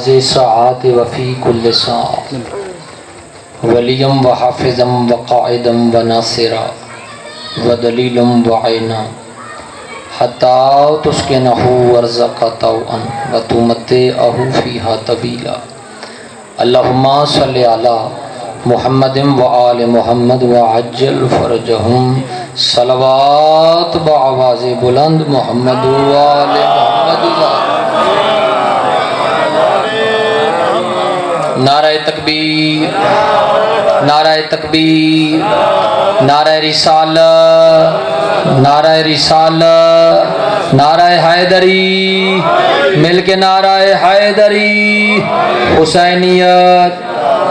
ساعات وفی کل ساعت ولیم و حافظم و قائدم و ناصرا و دلیلم و عینا حتی تسکنہو ورزق طوعا و تمتعہو فیہا طویلا اللہم صلی علی محمد و آل محمد و عجل فرجہم صلوات بآواز بلند محمد و آل محمد نعرہ تکبیر نعرہ تکبیر نعرہ رسالت نعرہ رسالت نعرہ حیدری مل کے نعرہ حیدری حسینیت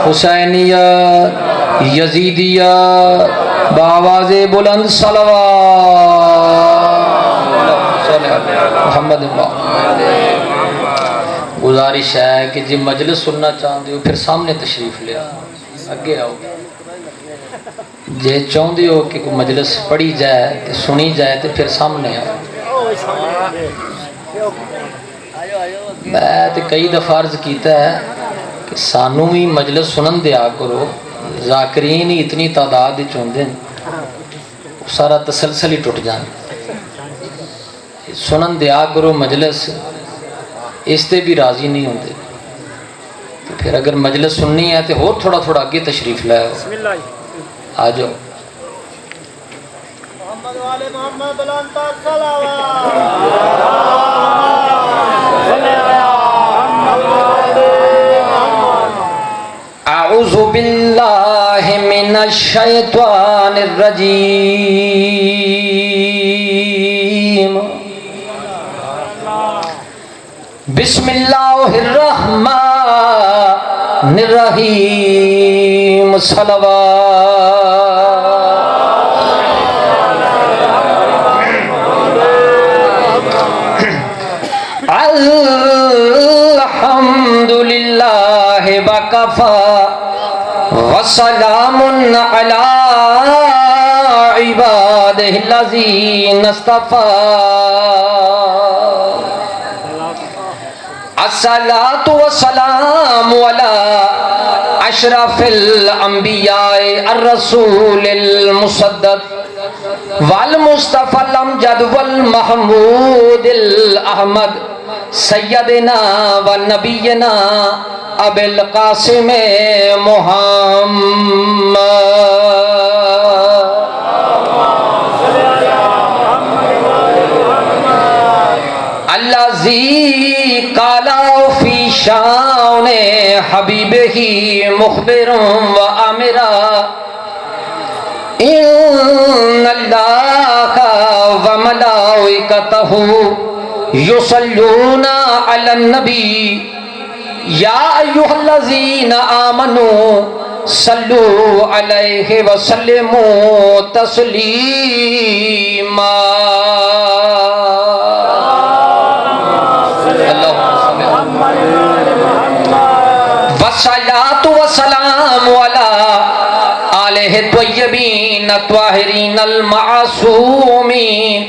حسینیت یزیدیت بآواز بلند صلوات محمد گزارش ہے کہ جی مجلس سننا چاہتے ہو پھر سامنے تشریف لیا اگے آؤ جے چاہتے ہو کہ کوئی مجلس پڑھی جائے تو سنی جائے تو پھر سامنے آؤ میں تو کئی دفعہ عرض کیتا ہے کہ سانو بھی مجلس سنن دیا کرو ذاکرین ہی اتنی تعداد چاہتے ہیں سارا تسلسل ہی ٹوٹ جان سنن دیا کرو مجلس اس تے بھی راضی نہیں ہوتے تو پھر اگر مجلس سننی ہے تو اور تھوڑا تھوڑا آگے تشریف لائے آ جاؤ محمد والے محمد بلند اعوذ باللہ من الشیطان الرجیم بسم اللہ الرحمن الرحیم صلوات الحمدللہ وکفا وسلام علی عبادہ الذین اصطفیٰ الصلاة والسلام على اشرف الانبیاء الرسول المصدق والمصطفى الامجد والمحمود الاحمد سیدنا و نبینا ابی القاسم محمد الذی قالا فی شان حبیبہ مخبر و آمرا ان اللہ و ملائکتہ یصلون علی النبی یا ایھا الذین آمنوا صلوا علیہ وسلموا تسلیما والصلاة والسلام على آلہ الطیبین الطاہرین المعصومین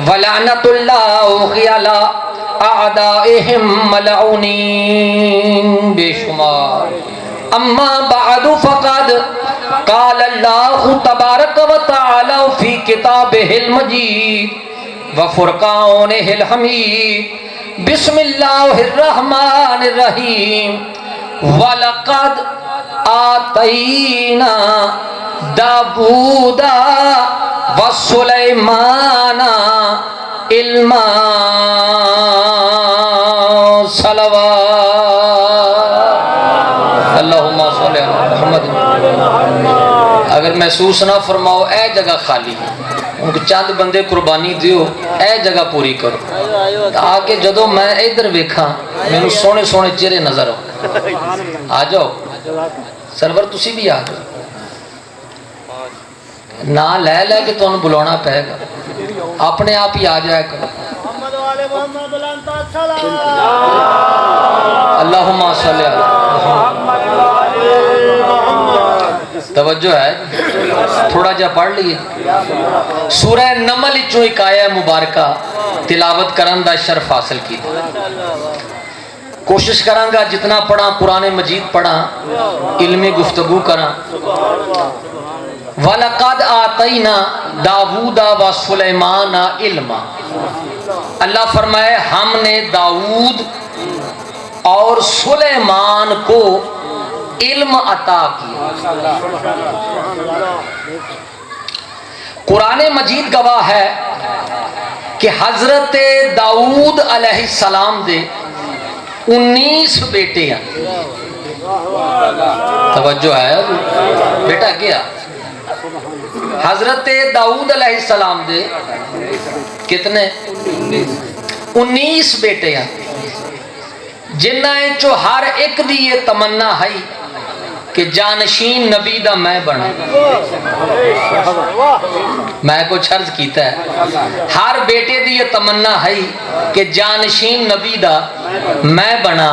ولعنت اللہ علی اعدائہم ملعونین بے شمار اما بعد فقد قال اللہ تبارک و تعالی فی کتابہ المجید وفرقانہ الحمید بسم اللہ الرحمن الرحیم وَلَقَدْ آتَيْنَا دَاوُودَ وَسُلَيْمَانَ عِلْمًا صلوات اللہم صلی علی محمد اگر محسوس نہ فرماؤ اے جگہ خالی ان کو چند بندے قربانی دیو اے جگہ پوری کرو تاکہ جدو میں ادھر ویکھاں میں سونے سونے چہرے نظر ہو آ جاؤ سرور تسی بھی آ جاؤ نہ لے لے کے تو انہوں بلانا پہے گا اپنے آپ ہی آ جائے کرو اللہم صلی علیہ توجہ ہے تھوڑا جا پڑھ لیے سورہ نمل چوں ایک آیہ مبارکہ تلاوت کرن دا شرف حاصل کی کوشش کراں گا جتنا پڑھا قرآن مجید پڑھا علمی گفتگو کراں۔ وَلَقَدْ آتَيْنَا دَاوُودَ وَسُلَيْمَانَ عِلْمًا، اللہ فرمائے ہم نے داؤد اور سلیمان کو علم عطا کیا۔ قرآن مجید گواہ ہے کہ حضرت داؤد علیہ السلام دے 19 بیٹے ہیں۔ توجہ ہے بیٹا کیا؟ حضرت داؤد علیہ السلام دے کتنے؟ 19 بیٹے ہیں، جنہیں چو ہر ایک دی یہ تمنا ہے کہ جانشین نبی دا میں بنا۔ میں کو عرض کیتا ہے ہر بیٹے دی یہ تمنا ہے کہ جانشین نبی دا میں بنا۔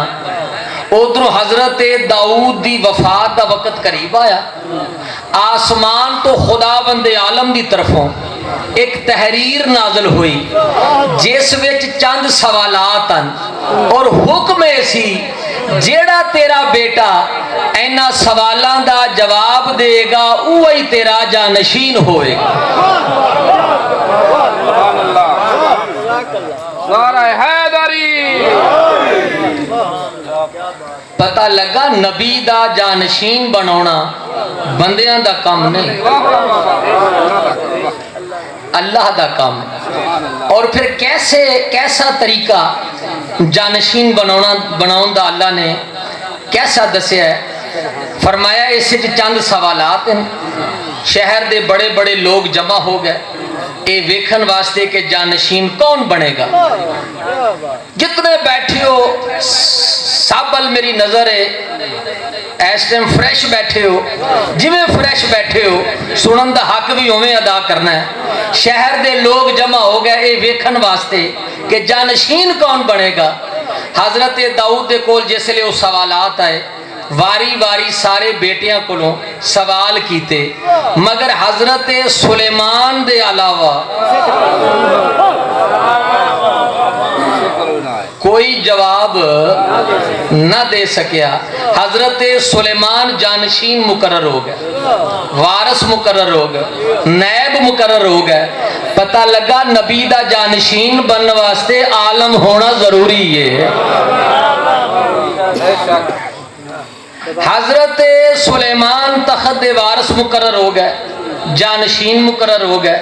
ادھر حضرت داؤد دی وفات دا وقت قریب آیا، آسمان تو خدا بند عالم دی طرفوں ایک تحریر نازل ہوئی جس وچ چند سوالات ہیں اور حکم ایسی جیڑا تیرا بیٹا اینا سوالاں دا جواب دے گا وہی تیرا جانشین ہوئے گا۔ نعرہ حیدری۔ پتہ لگا نبی دا جانشین بنونا بندیاں دا کام نہیں، اللہ دا کام ہے۔ اور پھر کیسا طریقہ جانشین بناؤں دا اللہ نے کیسا دسیا ہے؟ فرمایا اس سے چند سوالات ہیں، شہر دے بڑے بڑے لوگ جمع ہو گئے اے ویکھن واسطے کہ جانشین کون بنے گا۔ جتنے بیٹھے ہو سابل میری نظر ہے اس ٹائم فریش بیٹھے ہو، جویں فریش بیٹھے ہو سنن دا حق بھی ہویں ادا کرنا ہے۔ شہر دے لوگ جمع ہو گئے اے ویکھن واسطے کہ جانشین کون بنے گا۔ حضرت داؤد دے کول جس لئے وہ سوالات آئے، واری واری سارے بیٹیاں کولوں سوال کیتے، مگر حضرت سلیمان دے علاوہ کوئی جواب نہ دے سکیا۔ حضرت سلیمان جانشین مقرر ہو گئے، وارث مقرر ہو گئے، نیب مقرر ہو گئے۔ پتہ لگا نبی دا جانشین بننے واسطے عالم ہونا ضروری ہے۔ حضرت سلیمان تخت دے وارث مقرر ہو گئے، جانشین مقرر ہو گئے۔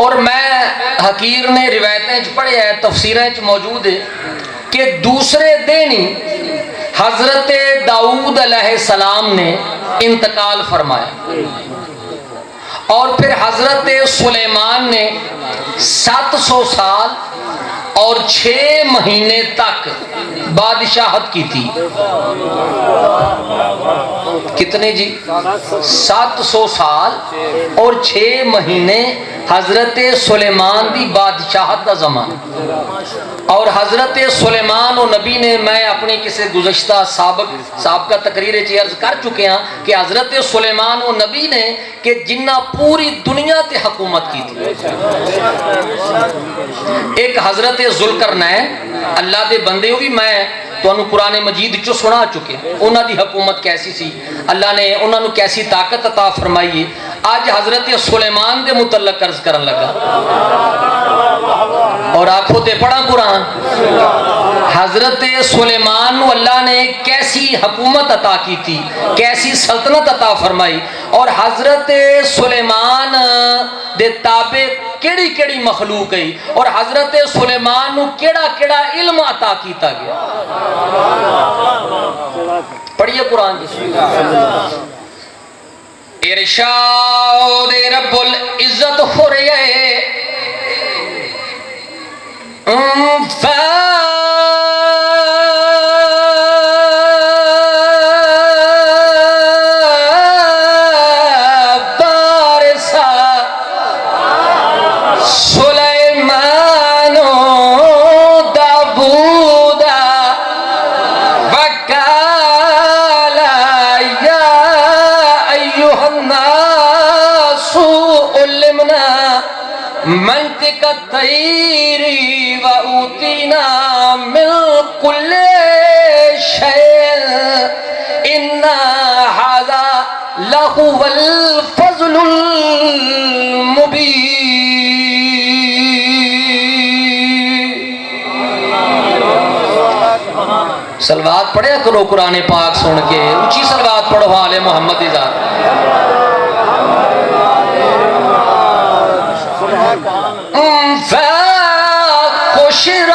اور میں حقیر نے روایتیں پڑھے ہیں، تفسیریں موجود ہے کہ دوسرے دن ہی حضرت داؤد علیہ السلام نے انتقال فرمایا، اور پھر حضرت سلیمان نے 700 سال اور 6 مہینے تک بادشاہت کی تھی۔ کتنے جی؟ 700 سال اور 6 مہینے حضرت سلیمان دی بادشاہت کا زمان۔ اور حضرت سلیمان و نبی نے، میں اپنی کسی گزشتہ سابقہ تقریر عرض کر چکے ہیں کہ حضرت سلیمان و نبی نے کہ جنہ پوری دنیا تے حکومت کی تھی۔ ایک حضرت ذوالقرنین اللہ دے بندے بھی میں تو انہوں قرآن مجید چو سنا چکے، انہوں دی حکومت کیسی سی، اللہ نے انہوں کیسی طاقت عطا فرمائی۔ آج حضرت سلیمان دے متعلق عرض کرن لگا، اور آنکھوں تے پڑھا قرآن۔ حضرت سلیمان کو اللہ نے کیسی حکومت عطا کی تھی، کیسی سلطنت عطا فرمائی، اور حضرت سلیمان دے تابع کیڑی کیڑی مخلوق گئی، اور حضرت سلیمان کو کیڑا کیڑا علم عطا کیتا گیا۔ پڑھیے قرآن جی۔ ارشاد رب العزت ہو رہی ہے، منطق الطير وأوتينا من كل لَهُوَ الْفَضْلُ الْمُبِينُ۔ سلوات پڑھیا کرو قرآن پاک سن کے، اونچی سلوات پڑھو آل محمد دی ذات۔ فَخُشِرَ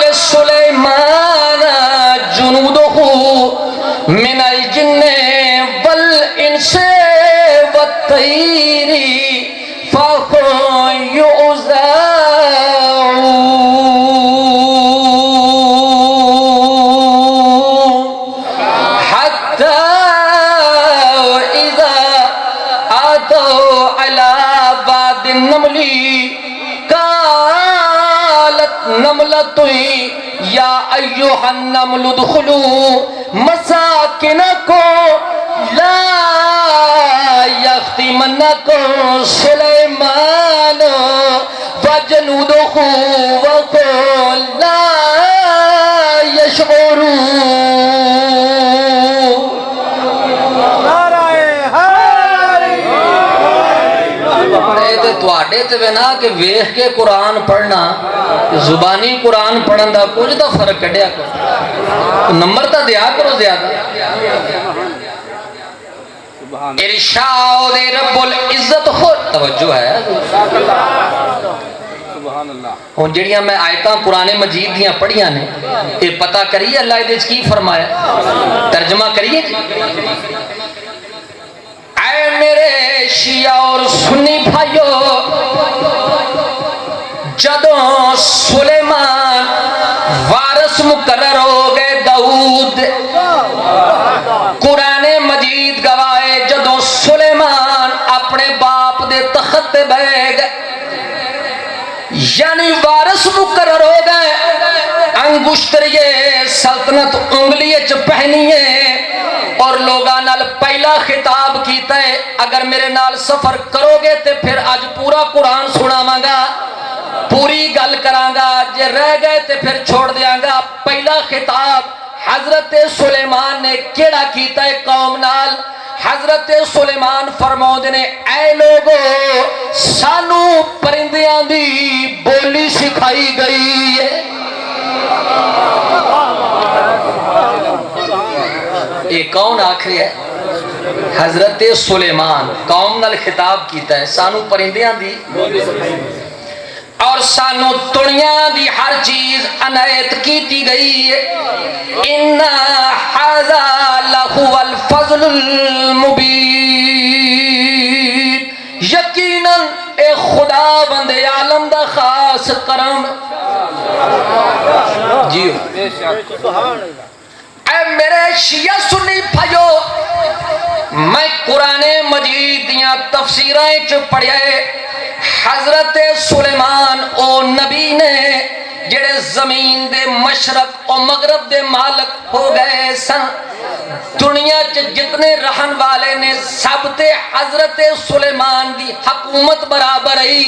لِسُلَيْمَانَ جُنُودُهُ مِنَ الْجِنِّ وَالْإِنسِ وَالطَّيْرِ فَهُمْ يُوزَعُونَ حَتَّى إِذَا أَتَوْا عَلَى وَادِ النَّمْلِ قالت نملة يا أيها النمل ادخلوا مساكنكم لا يختمنكم سليمان وجنوده وهم لا يشعرون۔ تواڈے تے بنا کہ ویکھ کے قرآن پڑھنا زبانی قرآن پڑھن دا کچھ دا فرق کڈیا کرو، نمبر تا دیا کرو زیادہ۔ ارشاد رب العزت خود توجہ ہے ہوں جڑیاں میں آیتاں قرآن مجید دیاں پڑھیاں نے یہ پتہ کریے اللہ دے کی فرمایا، ترجمہ کریے۔ اے میرے شیعہ اور سنی بھائیو، جدوں سلیمان وارث مقرر ہو گئے داؤد، قرآن مجید گواہے جدوں سلیمان اپنے باپ دے تخت پہ بیٹھ گئے، یعنی وارث مقرر ہو گئے، انگشتر یہ سلطنت انگلی چ پہنیے اور لوگاں نال پہلا خطاب کیتا ہے اگر میرے نال سفر کرو گے تے پھر آج پورا قرآن سناواں گا، پوری گل کراں گا، جے رہ گئے تے پھر چھوڑ دیاں گا۔ پہلا خطاب حضرت سلیمان نے کیڑا کیتا ہے قوم نال؟ حضرت سلیمان فرماؤندے نے اے لوگو سانو پرندیاں دی بولی سکھائی گئی ہے۔ یہ کون آخری ہے؟ حضرت سلیمان قوم نال خطاب کیتا ہے سانو پرندیاں دی اور سانو دنیا دی ہر چیز عنایت کیتی گئی ہے۔ اِنَّا هَذَا لَهُوَ الْفَضْلُ الْمُبِينُ، یقیناً اے خدا بندے عالم دا خاص کرم۔ جیو اے میرے شیعہ سنی بھائیو، میں قرآن مجید دیاں تفسیریں چ پڑھیا ہے حضرت سلیمان او نبی نے جڑے زمین دے مشرق و مغرب دے مالک ہو گئے سن، دنیا چ جتنے رہن والے نے سب تے حضرت سلیمان دی حکومت برابر ہی،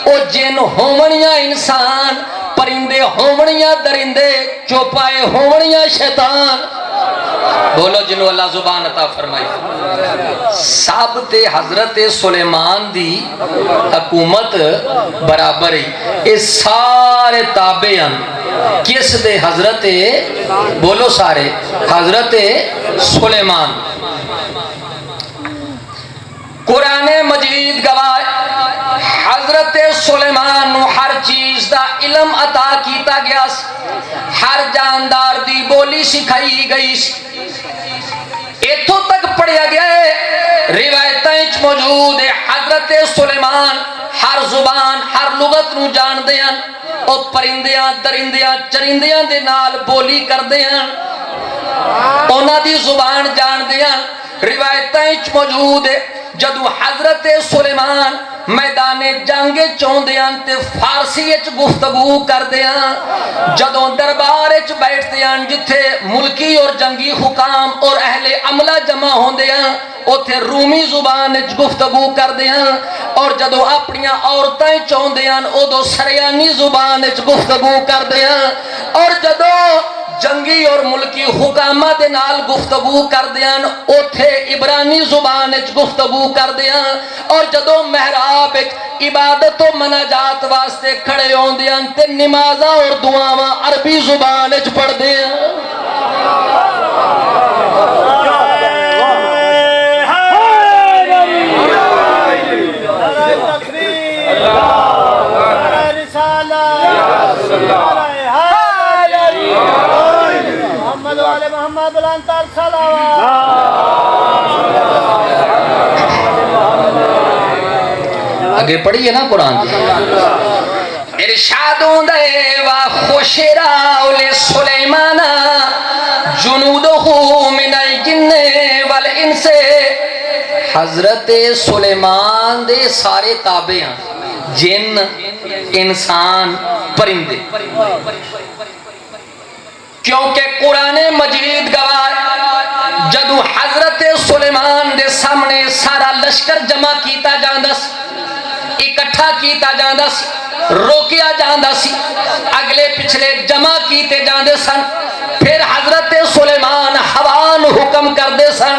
او جن ہومنیاں انسان، پرندے ہومنیاں درندے، چوپائے ہومنیاں شیطان، بولو جنو اللہ زبان عطا فرمائی، سب تے حضرت سلیمان دی حکومت برابر ہی۔ یہ سارے تابعین کس دے؟ حضرت بولو سارے حضرت سلیمان۔ قرآن مجید گواہ حضرت سلیمان نو ہر چیز دا علم عطا کیتا گیا، ہر جاندار دی بولی سکھائی گئی، ایتھوں تک پڑھیا گیا ہے روایتیں موجود ہے حضرت سلیمان ہر زبان ہر لغت نو جان دیاں، او پرندیاں درندیاں چرندیاں دے نال بولی کر دیاں، اونا دی زبان جان دیاں۔ روایتیں موجود ہے جدو حضرت سلیمان میدان جنگ چوندیاں تے فارسی اچ گفتگو کردیاں، جدو دربار اچ بیٹھدیاں جتھے ملکی اور جنگی حکام اور اہل عملہ جمع ہوندیاں اوتھے رومی زبان اچ گفتگو کردیاں، اور جدو اپنیاں عورتیں چوندیاں ادو سریانی زبان اچ گفتگو کردیاں، اور جدو جنگی اور ملکی حکامہ دے نال گفتگو کر دیاں اوتھے عبرانی زبان وچ گفتگو کر دیاں اور جدوں محراب وچ عبادت و مناجات واسطے کھڑے ہوندیاں تے نمازاں اور دعاواں عربی زبان وچ پڑھ دیاں آگے پڑھیے نا قرآن جی ارشادوں دے وَخُشِرَا لِسُلَيْمَانَ جُنُودُهُ مِنَ الْجِنِّ وَالْإِنسِ حضرت سلیمان دے سارے تابع ہیں جن انسان پرندے کیونکہ قرآن مجید گواہ جدو حضرت سلیمان دے سامنے سارا لشکر جمع کیتا جاندہ سی اکٹھا کیتا جاندہ سی روکیا جاندہ سی اگلے پچھلے جمع کیتے جاندے سن پھر حضرت سلیمان حوان حکم کر دے سن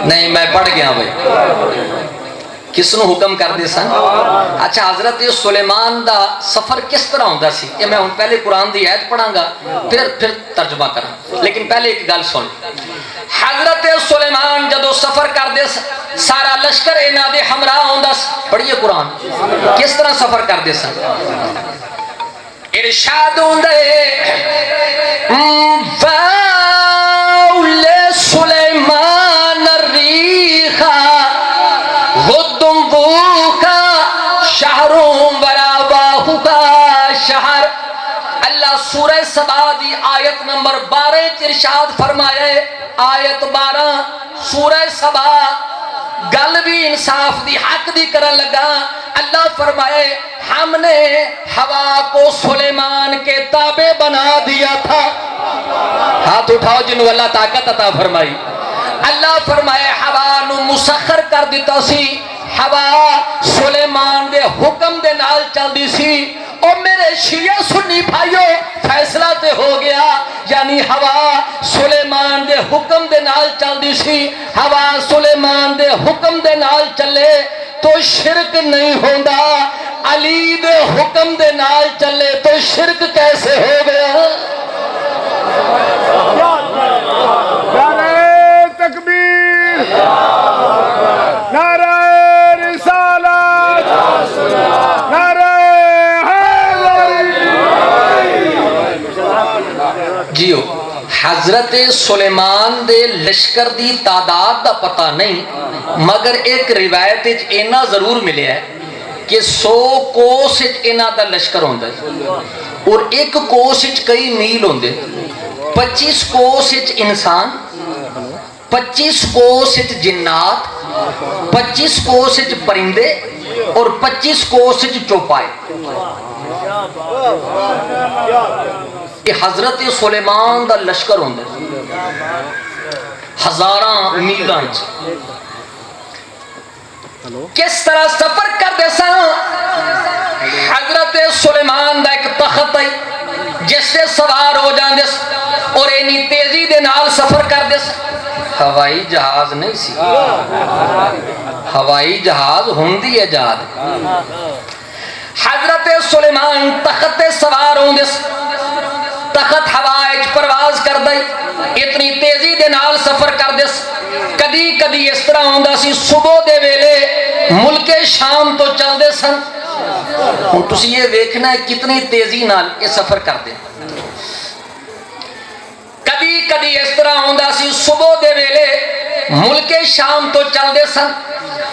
نہیں میں پڑھ گیا بھئی کس نو حکم کر دے سن اچھا حضرت سلیمان دا سفر کس طرح ہوندہ سی یہ میں پہلے قرآن دی آیت پڑھاں گا پھر ترجمہ کروں لیکن پہلے ایک گل سن حضرت سلیمان جدو سفر کر دے سارا لشکر اینا دے ہمراہ ہوندہ سی پڑھئے قرآن کس طرح سفر کر دے سن ارشاد ہوندے وَاوْلِ سُلَيْمَانَ الرِّيخَ غُدُّمْبُوكَ شَهْرٌ وَرَابَاهُكَ شَهْر اللہ سورہ سبا دی آیت نمبر 12 ارشاد فرمائے آیت 12 سورہ سبا گل بھی انصاف دی حق دی کرن لگا اللہ فرمائے ہم نے ہوا کو سلیمان کے تابع بنا دیا تھا ہاتھ اٹھاؤ جنہوں اللہ طاقت عطا فرمائی اللہ فرمائے ہوا نو مسخر کر دیتا سی ہوا سلیمان دے حکم دے نال چل دی سی او میرے شیعہ سنی بھائیو فیصلہ تے ہو گیا یعنی ہوا سلیمان دے حکم دے نال چل دی سی ہوا سلیمان دے حکم دے نال چلے تو شرک نہیں ہوندہ علی دے حکم دے نال چلے تو شرک کیسے ہو گیا نعرہ تکبیر نعرہ رسالت نعرہ جیو حضرت سلیمان دے لشکر دی تعداد دا پتہ نہیں مگر ایک روایت اینا ضرور ملے ہے کہ 100 کوس اینا دا لشکر ہوندہ ہے اور ایک کوس کئی میل ہوندے 25 کوس انسان 25 کوس جنات 25 کوس پرندے اور 25 کوس چوپائے یہ حضرت سلیمان دا لشکر ہوندے ہزاراں میلاں کس طرح سفر کر دے سن حضرت سلیمان دا ایک تخت ہے جس سے سوار ہو جاندے اور اینی تیزی دے نال سفر کر دے ہوائی جہاز نہیں سی ہوائی جہاز ہوندی ایجاد حضرت سلیمان تخت سوار ہوندے تخت ہوائے پرواز کر دے اتنی تیزی دے نال سفر کر دے کدی کدی اس طرح ہوندہ سی صبح دے ویلے ملک شام تو چل دے سن تسی یہ ویکھنا ہے کتنی تیزی نال یہ سفر کر دے کدی کدی اس طرح ہوندہ سی صبح دے ویلے ملک شام تو چل دے سن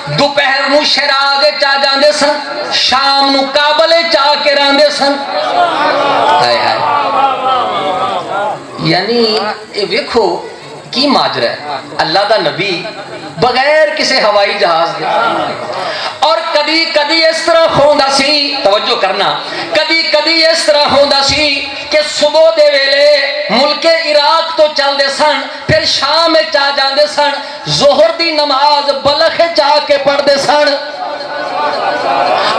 دوپہر نو شیراز چاہ جاندے سن شام نو کابل چاہ کے راندے سن یعنی یہ ویکھو کی ماجرہ ہے اللہ دا نبی بغیر کسی ہوائی جہاز دے اور کدی کدی اس طرح ہوندہ سی توجہ کرنا کدی کدی اس طرح ہوندہ سی کہ صبح دے ویلے ملک عراق تو چل دے سن پھر شام چاہ جاندے سن ظہر دی نماز بلخ چاہ کے پڑھ دے سن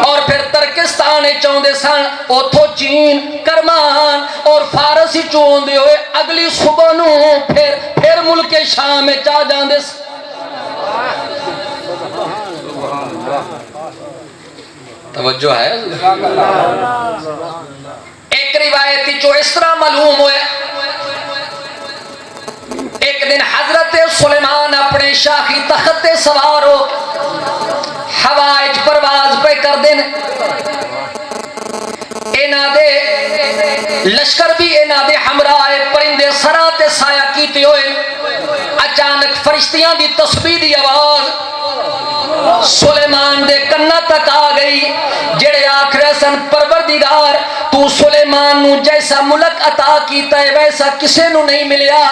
اور پھر ترکستان چاہتے سن اتوں چین کرمان اور فارس چاہتے ہوئے اگلی صبح نو پھر ملک شام چاہ جاندے سن توجہ ہے ایک روایت جو اس طرح معلوم ہوئے ایک دن حضرت سلیمان اپنے شاہی تخت سوار ہو ہوائج پرواز پہ کر دین اینا دے لشکر بھی اینا دے ہمراہ پرندے سرات سایہ کیتے ہوئے اچانک فرشتیاں دی تسبیح دی آواز سلیمان دے کنہ تک آ گئی جڑے آکھ رہے سن پروردگار تو سلیمان نو جیسا ملک عطا کیتا ہے ویسا کسے نو نہیں ملیا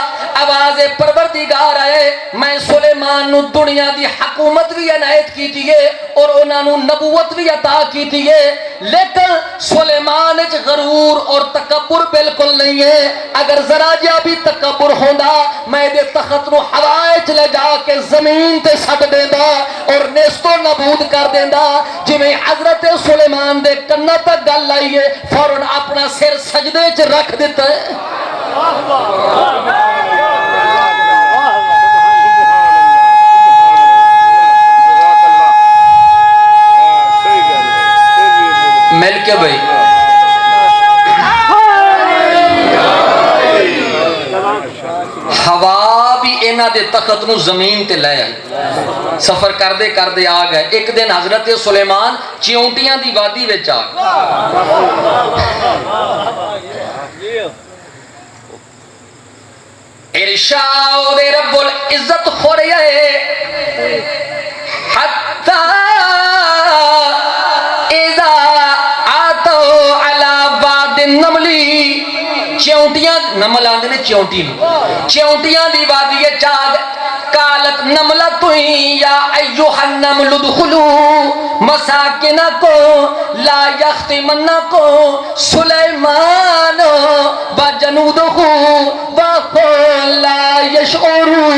آواز پروردگار آئے میں سلیمان نو دنیا دی حکومت بھی عنایت کی دیئے اور انہاں نو نبوت بھی عطا کی دیئے لیکن سلیمان اچ غرور اور تکبر بالکل نہیں ہے اگر ذرا جا بھی تکبر ہوندا میں دے تخت نو ہوائے لے جا کے زمین تے سٹ دیندا اور نیستو نبود کر دیندا جویں حضرت سلیمان دے کنہ تک گل آئی ہے فوراً اپنا سر سجدے چ رکھ دیتا ہے مل کے بھائی ہوا بھی اینا دے تخت نو زمین تے لے آئی سفر کر دے آ گئے ایک دن حضرت سلیمان چیونٹیاں دی وادی وچ آ ارشاد رب العزت ہو رہی ہے حتی اذا آتو علی واد النملی چیونٹیاں نمل آندے نے چیونٹیاں دی وادی چاگ قالت نملتویں یا ایوہ النمل ادخلوا مساکنکم لا یختمنکم سلیمان وجنودہ وهم لا يشعرون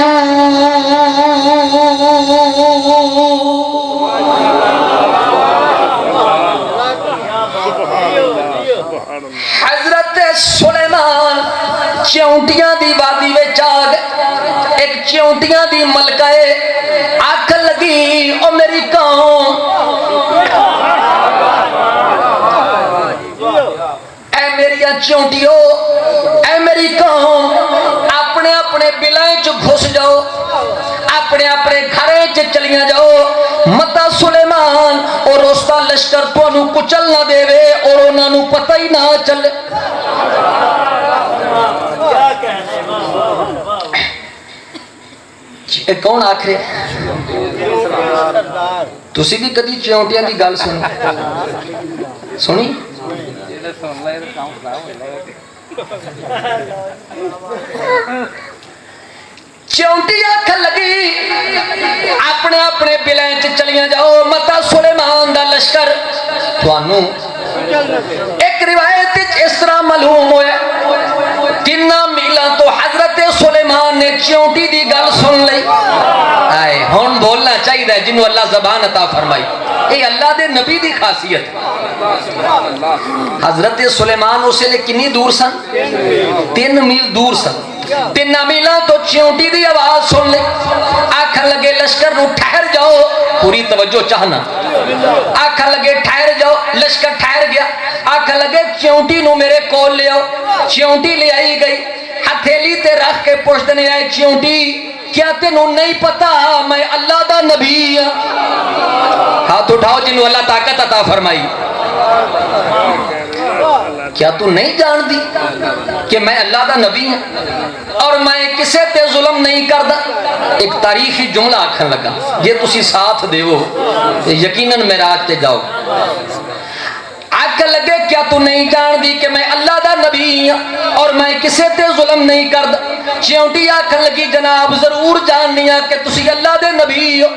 حضرت سلیمان چیونٹیاں دی وادی وچ آگ ایک چیونٹیاں دی ملکہ آکھ لگی او میری قوم اے میری چیونٹیوں اے میری قوم اپنے اپنے بلائیں چ گھس جاؤ اپنے اپنے گھریں چ چلیاں جاؤ متا سلیمان اور اس کا لشکر تو انہوں کچل نہ دے وے اور انہوں نے پتہ ہی نہ چلے کون آکھرے تسی بھی کدی چیونٹیاں دی گل سنی چیونٹی آکھن لگی اپنے اپنے بلائیں چلیاں جاؤ متا سلیمان دا لشکر توانوں ایک روایت اس طرح معلوم ہوئے 3 میلاں تو حضرت سلیمان نے چیونٹی دی گل سن لئی آئے ہون بولنا چاہیے جنہوں اللہ زبان عطا فرمائی اے اللہ دے نبی دی خاصیت حضرت سلیمان اسے لے کنی دور سن 3 میل دور سن 3 میلاں تو چیونٹی دی آواز سن لے آکھن لگے لشکر نو ٹھہر جاؤ پوری توجہ چاہنا آکھن لگے ٹھہر جاؤ لشکر ٹھہر گیا آکھن لگے چیونٹی نو میرے کول لے آؤ چیونٹی لے آئی گئی ہتھیلی تے رکھ کے پوچھتے آئے چیونٹی کیا تینوں نہیں پتا میں اللہ دا نبی ہوں ہاتھ اٹھاؤ جنہوں اللہ طاقت عطا فرمائی کیا تو نہیں جان دی کہ میں اللہ دا نبی ہوں اور میں کسے تے ظلم نہیں کردا ایک تاریخی جملہ آکھن لگا یہ تسی ساتھ دیو یقیناً معراج تے جاؤ آکھن لگے کیا تو نہیں جان دی کہ میں اللہ دا نبی ہوں اور میں کسے تے ظلم نہیں کردا چیونٹی آکھن لگی جناب ضرور جاننی ہے کہ تسی اللہ دے نبی ہو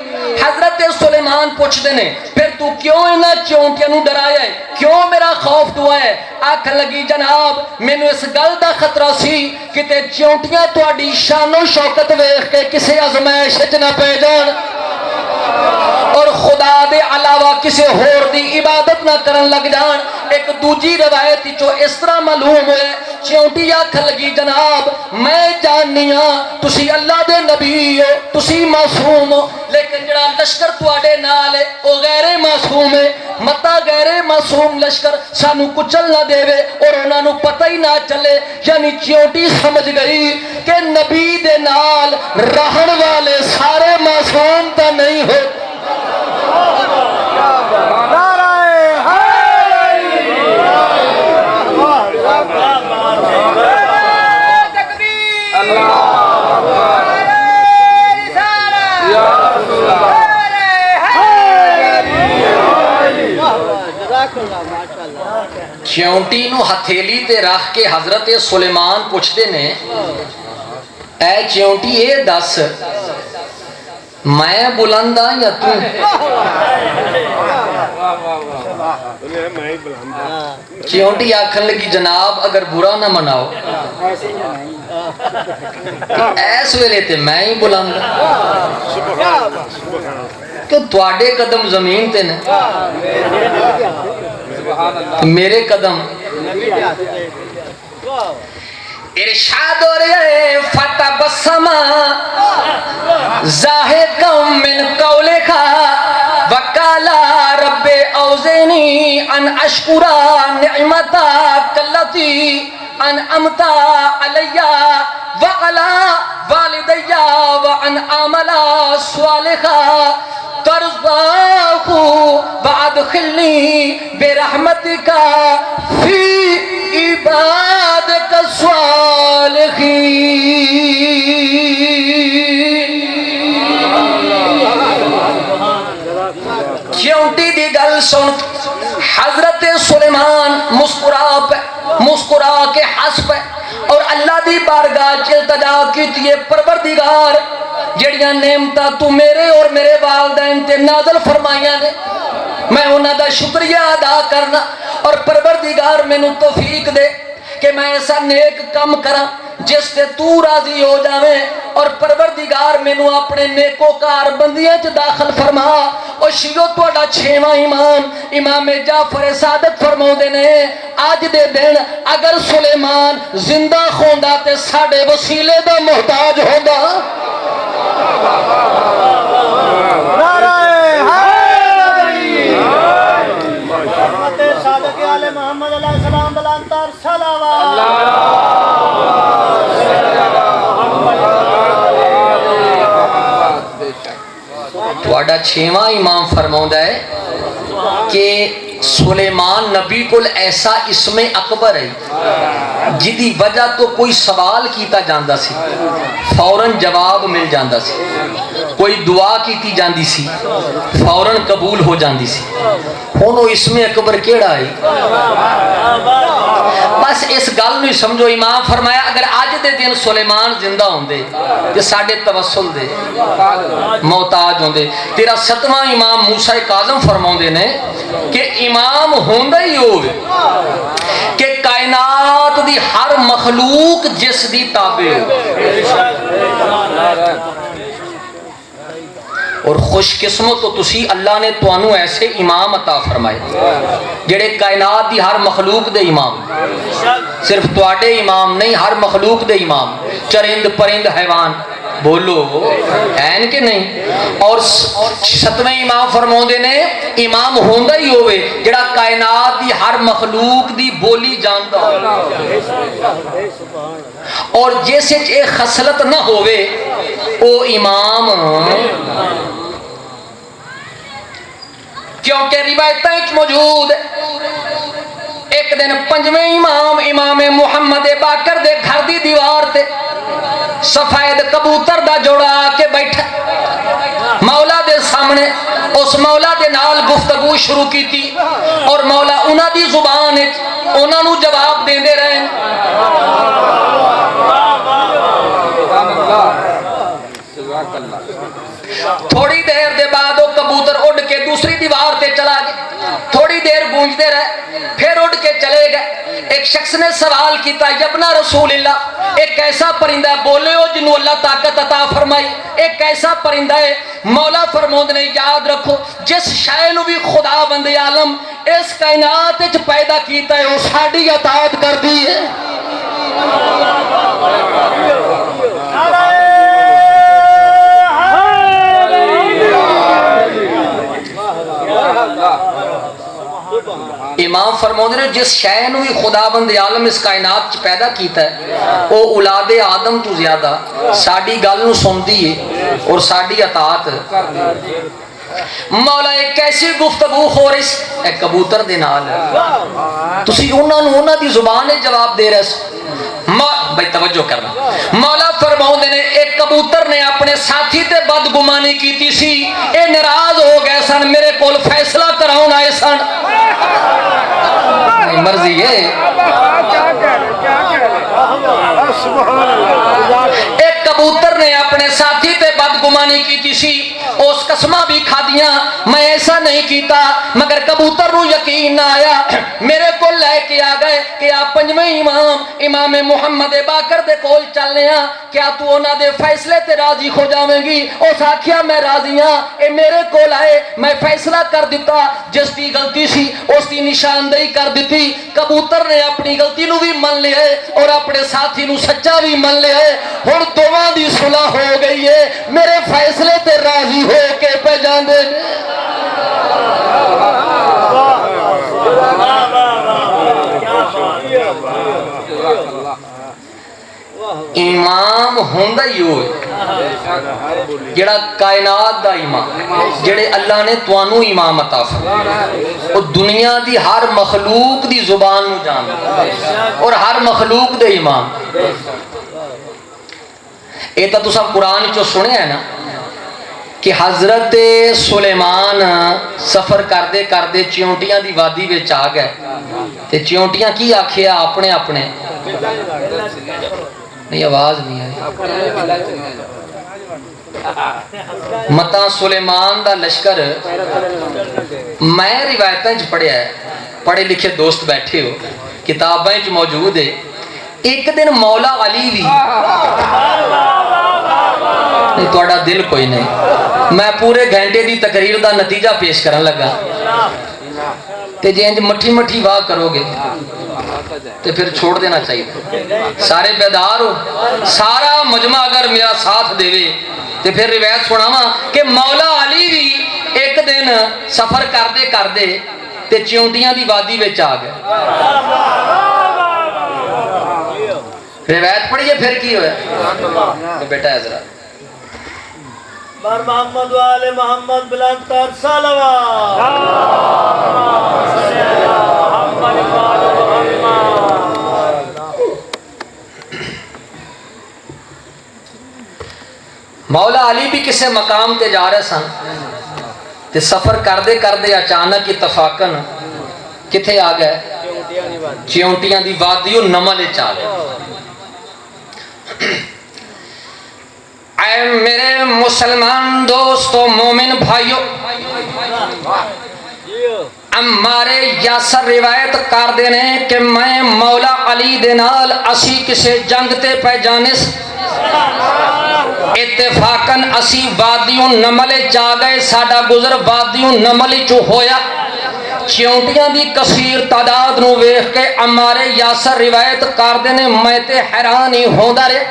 حضرت سلیمان پوچھ دینے پھر تو کیوں انہاں چیونٹیاں نو ڈرایا ہے کیوں میرا خوف دعا ہے آکھن لگی جناب میں نے اس گل دا خطرہ سی کہ تے چیونٹیاں تواڈی شان و شوکت ویکھ کے کسے آزمائش وچ نہ پے جان اور خدا دے علاوہ کسی ہور دی عبادت نہ کرن لگ جان۔ ایک دوجی روایت جو اس طرح معلوم ہے، چیونٹی آکھن لگی جناب میں جاننی ہاں تسی اللہ دے نبی ہو، تسی معصوم ہو، لیکن جڑا لشکر تواڈے نال ہے او غیر معصوم ہے، متا غیر معصوم لشکر سانو کچل نہ دے اور انہاں نو پتہ ہی نہ چلے۔ یعنی چیونٹی سمجھ گئی کہ نبی دے نال رہن والے سارے معصوم تا نہیں ہو۔ چیونٹی نو ہتھیلی تے رکھ کے حضرت سلیمان پوچھتے نے اے چیونٹی اے دس میں بلند ہاں یا تو؟ چیونٹی آکھن لگی جناب اگر برا نہ مناؤ ایس ویلے تے میں ہی بلند کہ تواڈے قدم زمین تے نے میرے قدم ارشاد ہو رہے فتبسم ضاحکا من قولکا وقالا رب اوزنی ان اشکر نعمتک التی انعمت علی وعلی والدی وان اعمل صالحا ترضاه وادخلني برحمتك في عبادك الصالحين۔ چیونٹی دی گل سن حضرت سلیمان مسکرا کے ہنس پے اور اللہ دی بارگاہ چ التجا کیتی ہے پروردگار جڑیاں نعمتاں تو میرے اور میرے والدین تے نازل فرمائیاں نے میں انہاں دا شکریہ ادا کرنا اور پروردگار مینوں توفیق دے کہ میں ایسا نیک کام کراں جس سے تو راضی ہو جاویں اور پروردگار مینوں اپنے نیکوکار بندیاں چ داخل فرما۔ اور شیو تہاڈا 6واں امام جعفر صادق فرماؤندے نے اج دے دن اگر سلیمان زندہ ہوندا تے ساڈے وسیلے دا محتاج ہوندا۔ محمد علیہ السلام بلانتر صلوات تواڈا 6واں امام فرماوندا ہے کہ سلیمان نبی کول ایسا اسم اکبر ہے جدی وجہ تو کوئی سوال کیتا جاندا سی فوراً جواب مل جاندا سی، کوئی دعا کیتی جاندی سی فوراً قبول ہو جاندی سی۔ ہن او اسم اکبر کیڑا ہے؟ بس اس گل نو سمجھو، امام فرمایا اگر اج دے دن سلیمان زندہ ہوندے تے ساڈے توسل دے محتاج ہوندے۔ تیرا 7واں امام موسیٰ کاظم فرماوندے نے کہ امام ہوندا ہی ہوے کہ کائنات دی ہر مخلوق جس دی تابع ہو۔ اور خوش قسمت تو تسی اللہ نے توانو ایسے امام عطا فرمائے جڑے کائنات دی ہر مخلوق دے امام، صرف تواڈے امام نہیں ہر مخلوق دے امام، چرند پرند حیوان بولو این کہ نہیں۔ اور 7ویں امام فرماؤندے نے امام ہوندا ہی ہوے جڑا کائنات دی ہر مخلوق دی بولی جاندا ہو، اور جیسے اے خصلت نہ ہوے او امام، کیونکہ روایتیں موجود ایک دن 5ویں امام محمد باقر دے گھر دی دیوار تے سفید کبوتر دا جوڑا آ کے بیٹھا مولا دے سامنے، اس مولا دے نال گفتگو شروع کی تھی اور مولا انہاں دی زبان انہاں نو جواب دیندے رہے۔ تھوڑی دیر دے بعد وہ کبوتر اڑ کے دوسری دیوار تے چلا گیا، تھوڑی دیر گونجتے رہے پھر اڑ کے چلے گئے۔ ایک شخص نے سوال کیتا یبنا رسول اللہ ایک ایسا پرندہ ہے بولے ہو جنہوں اللہ طاقت عطا فرمائی ایک ایسا پرندہ ہے مولا فرمود نے یاد رکھو جس شے نو بھی خدا بند عالم اس کائنات وچ پیدا کیتا ہے وہ ساڈی اطاعت کردی ہے امام فرماتے ہیں جس شے نو بھی خدا بند عالم اس کائنات چ پیدا کیتا ہے وہ اولاد آدم تو زیادہ ساڈی گل نو سندی ہے اور ساڈی اطاعت مولا ایک ایسی گفتگو ہو رہی ہے کبوتر دے نال تسی انہاں دی زبان جواب دے رہے بھائی توجہ کرنا مولا فرماؤں نے ایک کبوتر نے اپنے ساتھی تے بدگمانی کیتی سی اے ناراض ہو گئے سن میرے کول فیصلہ کراؤن آئے سن مرضی ہے ایک کبوتر نے اپنے ساتھی تے بدگمانی کیتی سی اس قسمہ بھی کھا دیا میں ایسا نہیں کیتا مگر کبوتر رو یقین نہ آیا میرے کو لے کے آ گئے کہ آپ پنجویں امام محمد باقر دے کول چلنے ہاں کیا تو انہاں دے فیصلے تے راضی ہو جاویں گی اس آکھیا میں راضی ہاں اے میرے کول آئے میں فیصلہ کر دیتا جس دی غلطی سی اس دی نشاندہی کر دیتی کبوتر نے اپنی غلطی نو بھی من لیا ہے اور اپنے ساتھی نو سچا بھی من لیا ہے ہن دوواں دی صلح ہو گئی ہے میرے فیصلے تے راضی ہو کے پہ جاندے امام ہوندا ہی ہوئے جڑا کائنات دا امام جڑے اللہ نے توانو امام عطا فرمایا وہ دنیا دی ہر مخلوق دی زبان نو جاندا اور ہر مخلوق دے امام اے تا تساں قرآن چو سنے ہے نا کہ حضرت سلیمان سفر کردے کردے چیونٹیاں دی وادی وچ آ گئے تے چیونٹیاں کی آکھیا اپنے اپنے نہیں آواز نہیں آئی متا سلیمان دا لشکر میں روایتاں وچ پڑھیا ہے پڑھے لکھے دوست بیٹھے ہو کتاباں وچ موجود ہے ایک دن مولا علی بھی نہیں توڑا دل کوئی نہیں میں پورے گھنٹے دی تقریر دا نتیجہ پیش کرن لگا تے جے انج مٹھی مٹھی واہ کرو گے تے پھر چھوڑ دینا چاہیے سارے بیدار ہو سارا مجمع اگر میرا ساتھ دے وے تے پھر روایت سناواں کہ مولا علی بھی ایک دن سفر کردے کردے تے چیونٹیاں دی وادی وچ آ گئے روایت پڑھیے پھر کی ہوئے بیٹا حضرات بر محمد و آل محمد بلندتر صلوات مولا علی بھی کسے مقام تے جا رہے سن تے سفر کردے کردے اچانک اتفاقن کتھے آ گئے چیونٹیاں دی وادیوں نمل چاہ گئے اے میرے مسلمان دوستو مومن بھائیو ہمارے یاسر روایت کر دینے کہ میں مولا علی دینال اسی کسے جنگ تے پہ جانس اتفاقاً اسی وادیوں نملے چاہ گئے ساڑا گزر وادیوں نملی چو ہویا چیونٹیاں دی کثیر تعداد نو ویخ کے ہمارے یاسر روایت کر دینے میں تے حیرانی ہوندہ رہے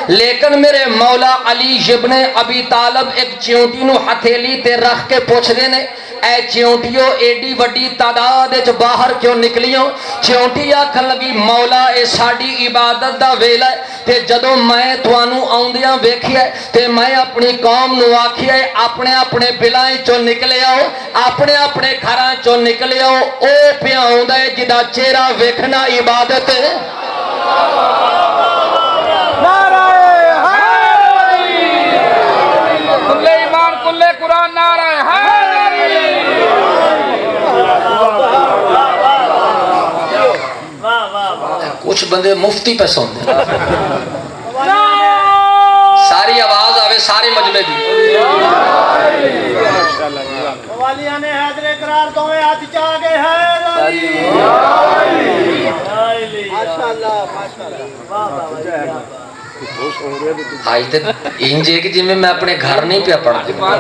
لیکن میرے مولا علی ابن ابی طالب ایک چیونٹی نو ہتھیلی تے رکھ کے پوچھ دینے اے چیونٹیوں ایڈی وڈی تعداد وچ باہر کیوں نکلیوں چیونٹی آکھن لگی مولا اے ساڈی عبادت دا ویلا ہے تے جدوں میں توانوں آوندیاں ویکھیا تے میں اپنی قوم نو آکھیا اپنے اپنے بلائیں چوں نکلے آؤ اپنے اپنے گھراں چوں نکلے آؤ او پیا ہوندا ہے جدا چہرہ ویکھنا عبادت ہے کلے ایمان کلے قرآن نعرہ کچھ بندے مفتی پہ سوندے ساری آواز آوے سارے مجمع دی والیاں نے حیدر اقرار دوئے ہاتھ چاہ گئے ہیں آج تک انج ہے کہ جی میں اپنے گھر نہیں پیا پڑھتا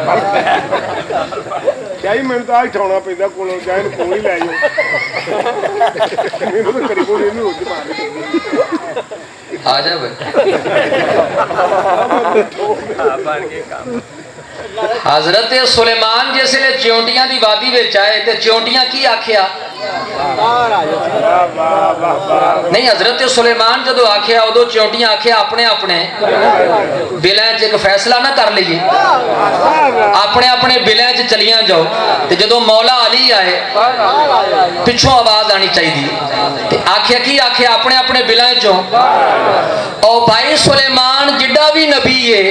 کیا ہی میں تو آج اٹھاؤنا پہنتا کولوں چاہے کول ہی لے جاؤ میں تو کری کول نہیں ہوتی آ جا بھائی حضرت سلیمان جس لے چونٹیاں دی وادی وچ آئے تے چونٹیاں کی آکھیا نہیں حضرت سلیمان جدو آکھیا ادو چونٹیاں آکھیا اپنے اپنے بلیں چ ایک فیصلہ نہ کر لیے اپنے اپنے بلیں چ چلیاں جاؤ تے جدو مولا علی آئے پچھوں آواز آنی چاہیے آکھیا کی آکھیا اپنے اپنے بلیں چوں او بھائی سلیمان جڈا بھی نبی ہے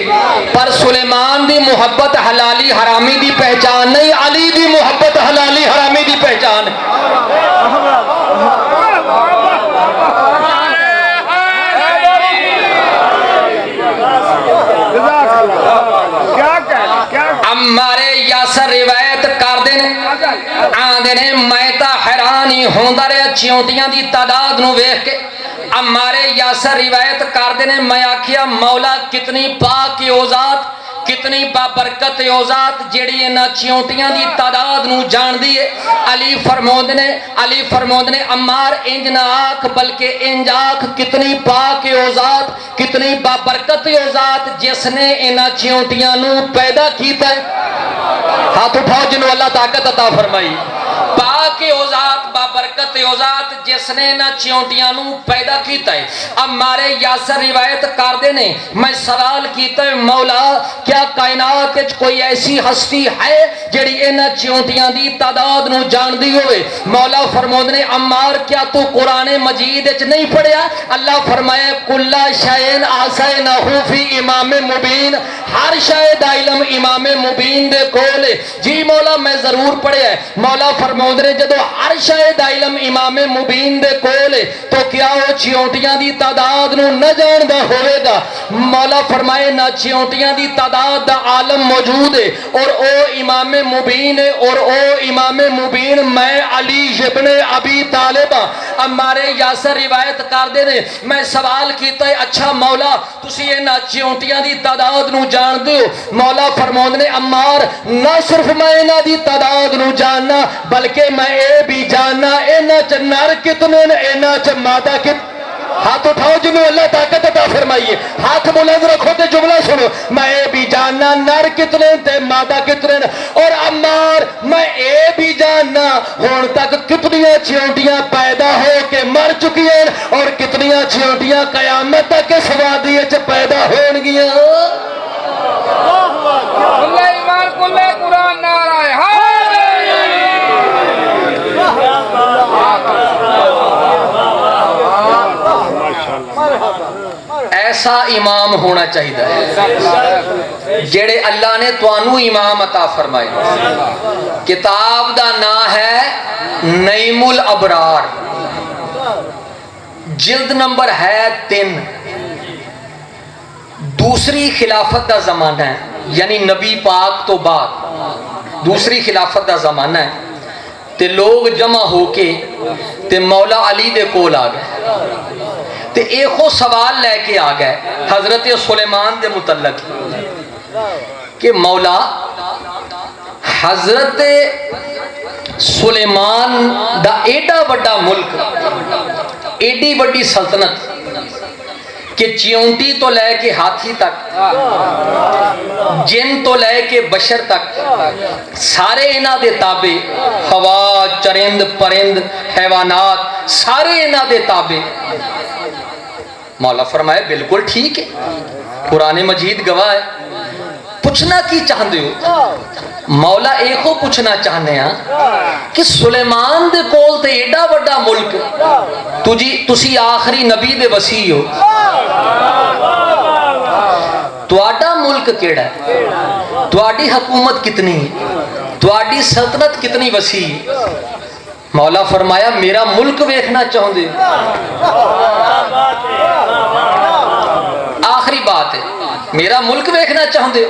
پر سلیمان دی محبت حلالی حرامی دی پہچان نہیں علی دی محبت حلالی حرامی دی پہچان ہمارے یاسر روایت کر دیں آندے نے میں تا حیرانی ہوندا رہیا چیونٹیاں دی تعداد نو ویکھ کے ہمارے یاسر روایت کر دیں میں آکھیا مولا کتنی پاک او ذات کتنی بابرکت او ذات جیڑی انہاں چیونٹیاں دی تعداد نو جان دی ہے علی فرماؤندے نے عمار انج نہ آکھ بلکہ انج آکھ کتنی پاک او ذات کتنی بابرکت او ذات جس نے انہاں چیونٹیاں نو پیدا کیتا ہے ہاتھ اٹھاؤ جنہوں اللہ طاقت عطا فرمائی پاک او ذات بابرکت او ذات جس نے نہ چیونٹیاں نو پیدا کیتا ہے اب مارے یاسر روایت کر دینے میں سوال کیتا ہے مولا کیا کائنات وچ کوئی ایسی ہستی ہے جڑی انہاں چیونٹیاں دی تعداد نو جان دی ہوئے مولا فرماؤندے نے عمار کیا تو قرآن مجید وچ نہیں پڑھیا اللہ فرمائے کلا شیء احصیناہ فی امام مبین ہر شے دا علم امام مبین دے کول جی مولا میں ضرور پڑھیا ہے مولا فرماؤندے نے جدو ہر شے دا علم امام مبین دے کول تو کیا وہ چیونٹیاں دی تعداد نو نہ جاندا ہوئے گا مولا فرمائے نہ چیونٹیاں دی تعداد دا عالم موجود ہے اور او امام مبین ہے اور او امام مبین میں علی ابن ابی طالب ہمارے یاسر روایت کر دے نے میں سوال کیتا ہے اچھا مولا تسی انہاں چیونٹیاں دی تعداد نو جان دیو مولا فرماؤندے نے عمار نہ صرف میں انہاں دی تعداد نو جاننا بلکہ میں اے بھی جاننا انہاں چ نر کتنے نے انہاں چ مادہ کتنے ہاتھ اٹھاؤ جنہوں اللہ طاقت عطا فرمائیے ہاتھ بلند رکھو تے جملہ سنو میں اے بھی جاننا نر کتنے تے مادہ کتنے اور عمار میں اے بھی جاننا ہون تک کتنیاں چیونٹیاں پیدا ہو کے مر چکی ہیں اور کتنیاں چیونٹیاں قیامت تک اس وادی وچ پیدا ہون گیاں کلے ایمان کلے قرآن نعرہ ہے ایسا امام ہونا چاہیے جڑے اللہ نے توانو امام عطا فرمائے کتاب دا نا ہے نعیم الابرار جلد نمبر ہے 3 دوسری خلافت دا زمانہ ہے یعنی نبی پاک تو بعد دوسری خلافت دا زمانہ ہے تے لوگ جمع ہو کے تے مولا علی دے کول آ گئے تے ایک سوال لے کے آ گئے حضرت سلیمان دے متعلق کہ مولا حضرت سلیمان دا ایڈا بڑا ملک ایڈی بڑی سلطنت کہ چیونٹی تو لے کے ہاتھی تک جن تو لے کے بشر تک سارے انہاں دے تابع ہوا چرند پرند حیوانات سارے انہاں دے تابع مولا فرمائے بالکل ٹھیک ہے قرآن مجید گواہ ہے پوچھنا کی چاہندے ہو مولا ایک ہو پوچھنا چاہنے ہیں کہ سلیمان دے کول تے ایڈا بڑا ملک تسی آخری نبی دے وسیع ہو تواڈا ملک کیڑا ہے تواڈی حکومت کتنی ہے تواڈی سلطنت کتنی وسیع ہے مولا فرمایا میرا ملک ویکھنا چاہندے آخری بات ہے میرا ملک ویکھنا چاہندے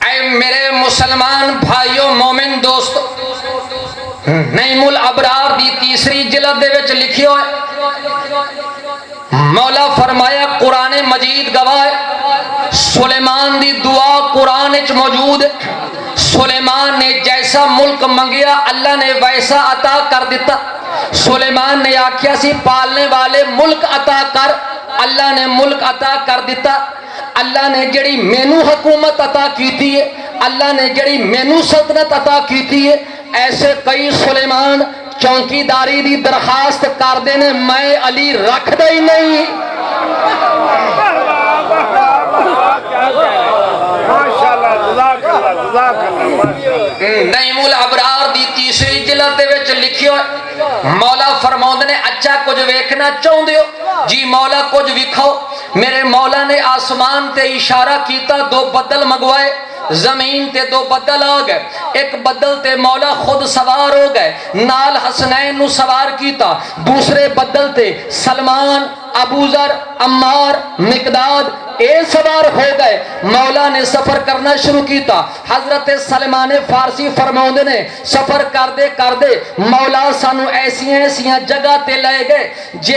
اے میرے مسلمان بھائیوں مومن دوستو نعیم الابرار دی تیسری جلد دے وچ لکھی ہوئے مولا فرمایا قرآن مجید گواہ ہے سلیمان دی دعا قرآن وچ موجود ہے سلیمان نے جیسا ملک منگیا اللہ نے ویسا عطا کر دیتا سلیمان نے آکھیا سی پالنے والے ملک عطا کر اللہ نے ملک عطا کر دیتا اللہ نے جڑی مینو حکومت عطا کیتی ہے اللہ نے جڑی مینو سلطنت عطا کیتی ہے ایسے کئی سلیمان چونکی داری دی درخواست کر دینے میں علی رکھ دے ہی نہیں ماشاءاللہ جزاک اللہ نعیم الابرار دی تیسری جلد دے وچ لکھی ہوئے مولا فرماؤں نے اچھا کچھ ویکھنا چاہوں دیو جی مولا کچھ وکھاؤ میرے مولا نے آسمان تے اشارہ کیتا دو بدل مگوائے زمین تے دو بدل آ گئے ایک بدل تے مولا خود سوار ہو گئے نال حسنین نو سوار کیتا دوسرے بدل تے سلمان ابو ذر عمار مقداد اے سوار ہو گئے مولا نے سفر کرنا شروع کیتا حضرت سلمان فارسی فرماؤندے نے سفر کر دے مولا سانو ایسیاں جگہ تے لے گئے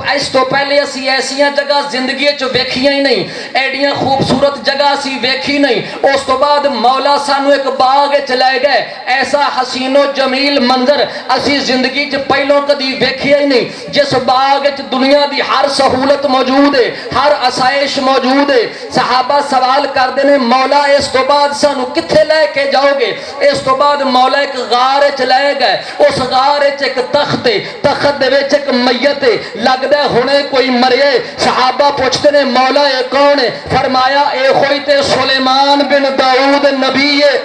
اس تو پہلے اسی ایسیاں جگہ زندگی چ ویکھیاں ہی نہیں ایڈیاں خوبصورت جگہ اسی ویکھی نہیں اس تو بعد مولا سانو ایک باغ چ لے گئے ایسا حسین و جمیل منظر اسی زندگی چ پہلوں کدی ویکھیا ہی نہیں جس باغ چ دنیا دی ہر سہولت موجود ہے ہر آسائش موجود ہے صحابہ سوال کر دینے مولا اس تو بعد سانو کتھے لے کے جاؤ گے اس تو بعد مولا ایک غار چ لے گئے اس غار چ ایک تخت دے وچ ایک میت لگدا ہونے کوئی مرے صحابہ پوچھتے نے مولا اے کون ہے فرمایا اے ہوئی تے سلیمان بن داؤد نبی ہے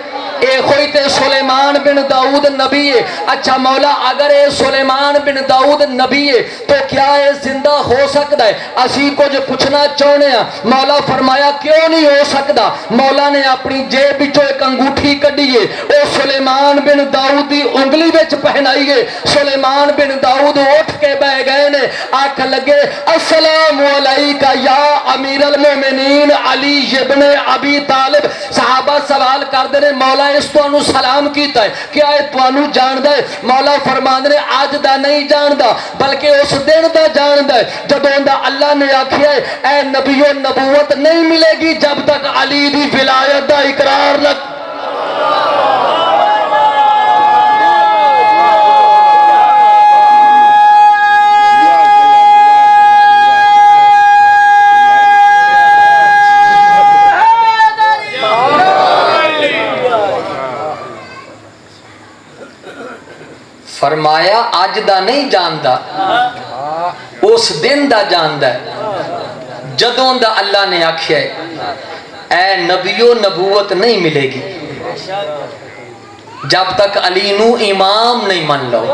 اے ہوئی تے سلیمان بن داؤد نبی ہے اچھا مولا اگر اے سلیمان بن داؤد نبی ہے تو کیا اے زندہ ہو سکتا ہے اسی کچھ پوچھنا چاہنے ہیں مولا فرمایا کیوں نہیں ہو سکتا مولا نے اپنی جیب وچوں ایک انگوٹھی کڈی ہے او سلیمان بن داؤد دی انگلی وچ پہنائی ہے سلیمان بن داؤد اٹھ کے بہ گئے نے آکھ لگے السلام علیکہ یا امیر المومنین علی ابن ابی طالب صحابہ سوال کر دے مولا اس تو انو سلام کیتا ہے کیا ہے تو انو جاندہ ہے مولا فرمان نے آج دا نہیں جاندہ بلکہ اس دن دا جاندہ ہے جب اندہ اللہ نے آکھیا ہے اے نبی و نبوت نہیں ملے گی جب تک علی دی ولایت دا اقرار نہ فرمایا آج دا نہیں جاندہ اس دن دا جاندہ ہے جدوں دا اللہ نے آکھیا ہے اے نبی و نبوت نہیں ملے گی جب تک علی نو امام نہیں من لو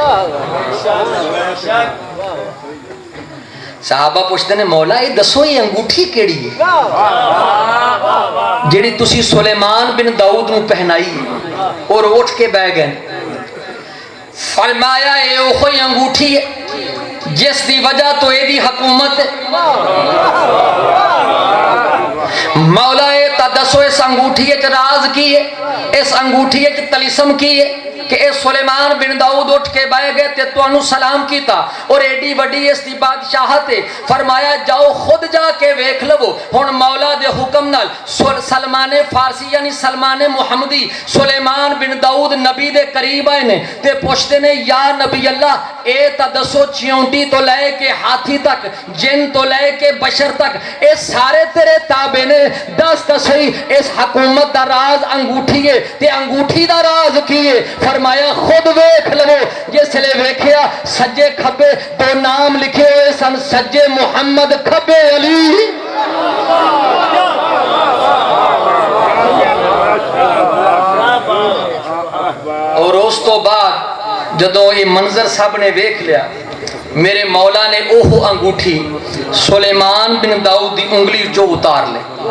صحابہ پوچھتے نے مولا یہ دسو یہ انگوٹھی کیڑی ہے جیڑی تسی سلیمان بن داؤد نو پہنائی اور اٹھ کے بہ گئے فرمایا اے اوہی انگوٹھی ہے جس دی وجہ تو اے دی حکومت ہے مولا اے تدسو اس انگوٹھی ہے راز کی ہے اس انگوٹھی ہے تلسم کی ہے کہ اے سلیمان بن داؤد اٹھ کے بائے گئے تے تو انو سلام کیتا اور ایڈی وڈی اس دی بادشاہت فرمایا جاؤ خود جا کے ویکھ لو ہن مولا دے حکم نال سلمان فارسی یعنی سلمان محمدی سلیمان بن داؤد نبی دے قریب آئے نے تے پوچھتے نے یا نبی اللہ اے تا دسو چیونٹی تو لے کے ہاتھی تک جن تو لے کے بشر تک اے سارے تیرے تابع نے دس صحیح اس حکومت دا راز انگوٹھی ہے تے انگوٹھی دا راز کی ہے فرمایا خود ویکھ لو جس لے ویکھیا سجے کھبے دو نام لکھے ہوئے سن سجے محمد کھبے علی اور اس تو بعد جدو یہ منظر سب نے ویکھ لیا میرے مولا نے اوہ انگوٹھی سلیمان بن داؤد دی انگلی جو اتار لے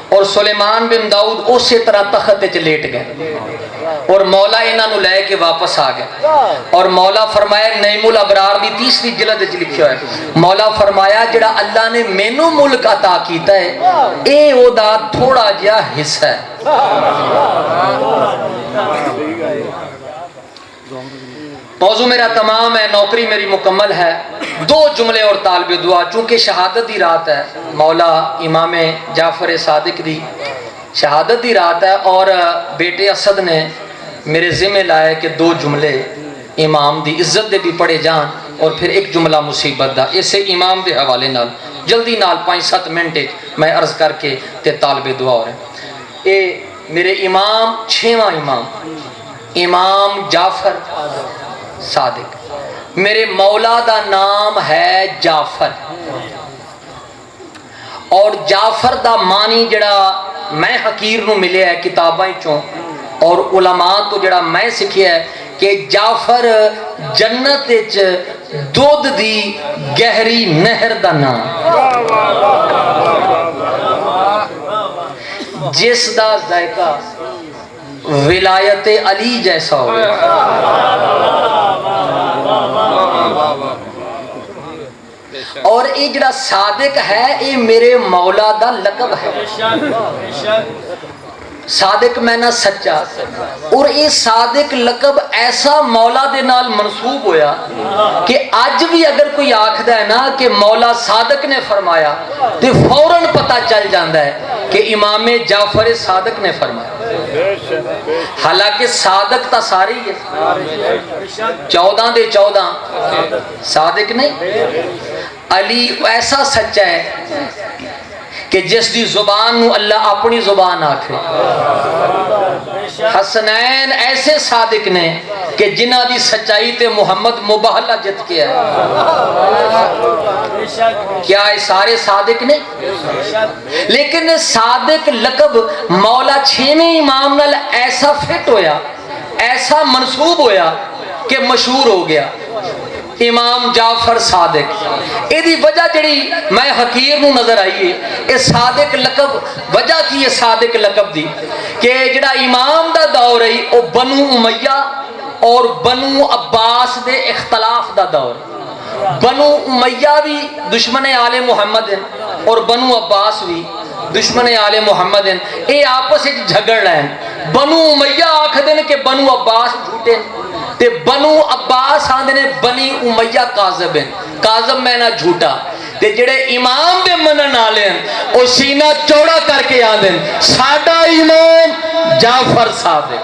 اور سلیمان بن داؤد اسی طرح تخت چ لیٹ گئے اور مولا انہاں نو لے کے واپس آ گئے اور مولا فرمایا نعیم الابرار دی تیسری جلد وچ لکھیا ہے مولا فرمایا جڑا اللہ نے مینوں ملک عطا کیتا ہے اے او دا تھوڑا جہا حصہ ہے موضوع میرا تمام ہے، نوکری میری مکمل ہے. 2 جملے اور طالب دعا. چونکہ شہادت دی رات ہے، مولا امام جعفر صادق دی شہادت دی رات ہے، اور بیٹے اسد نے میرے ذمہ لائے کہ 2 جملے امام دی عزت دے بھی پڑھے جان، اور پھر 1 جملہ مصیبت دا. اسے امام دے حوالے نال جلدی نال 5-7 منٹ میں عرض کر کے تے طالب دعا ہو رہے ہیں. اے میرے امام 6واں امام، امام جعفر صادق. میرے مولا دا نام ہے جعفر، اور جعفر دا معنی جڑا میں حقیر نو ملے ہے کتاباں چوں اور علماء تو جڑا میں سکھیا ہے کہ جعفر جنت وچ دودھ دی گہری نہر دا نام، جس دا ذائقہ ولایت علی جیسا ہوئے. اور یہ جڑا صادق ہے یہ میرے مولا دا لقب ہے. صادق میں نہ سچا، اور یہ صادق لقب ایسا مولا دے نال منسوب ہویا کہ آج بھی اگر کوئی آکھدا ہے نا کہ مولا صادق نے فرمایا تو فوراً پتہ چل جاندہ ہے کہ امام جعفر صادق نے فرمایا. حالانکہ صادق تا ساری ہے، 14 دے 14 صادق نہیں. علی ایسا سچا ہے کہ جس دی زبان نو اللہ اپنی زبان آکھے. حسنین ایسے صادق نے کہ جنہ دی سچائی تے محمد مباہلہ جت کے ہے. کیا یہ سارے صادق نے؟ لیکن صادق لقب مولا 6ویں امام نال ایسا فٹ ہویا، ایسا منسوب ہویا کہ مشہور ہو گیا امام جعفر صادق. یہ دی وجہ جڑی میں حقیر نو نظر آئیے یہ صادق لقب وجہ کی ہے صادق لقب دی کہ جڑا امام دا دور ہے وہ بنو امیہ اور بنو عباس دے اختلاف دا دور. بنو امیہ بھی دشمن آل محمد ہیں اور بنو عباس بھی دشمن آل محمد ہیں. یہ آپس وچ جھگڑ رہے ہیں. بنو امیہ آکھدے نے کہ بنو عباس جھوٹے تے بنو عباس آندے نے بنی امیہ کاذب ہیں. کاذب میں نہ جھوٹا. تے جڑے امام دے منن والے ہیں او سینہ چوڑا کر کے آندے ہیں ساڈا امام جعفر صادق.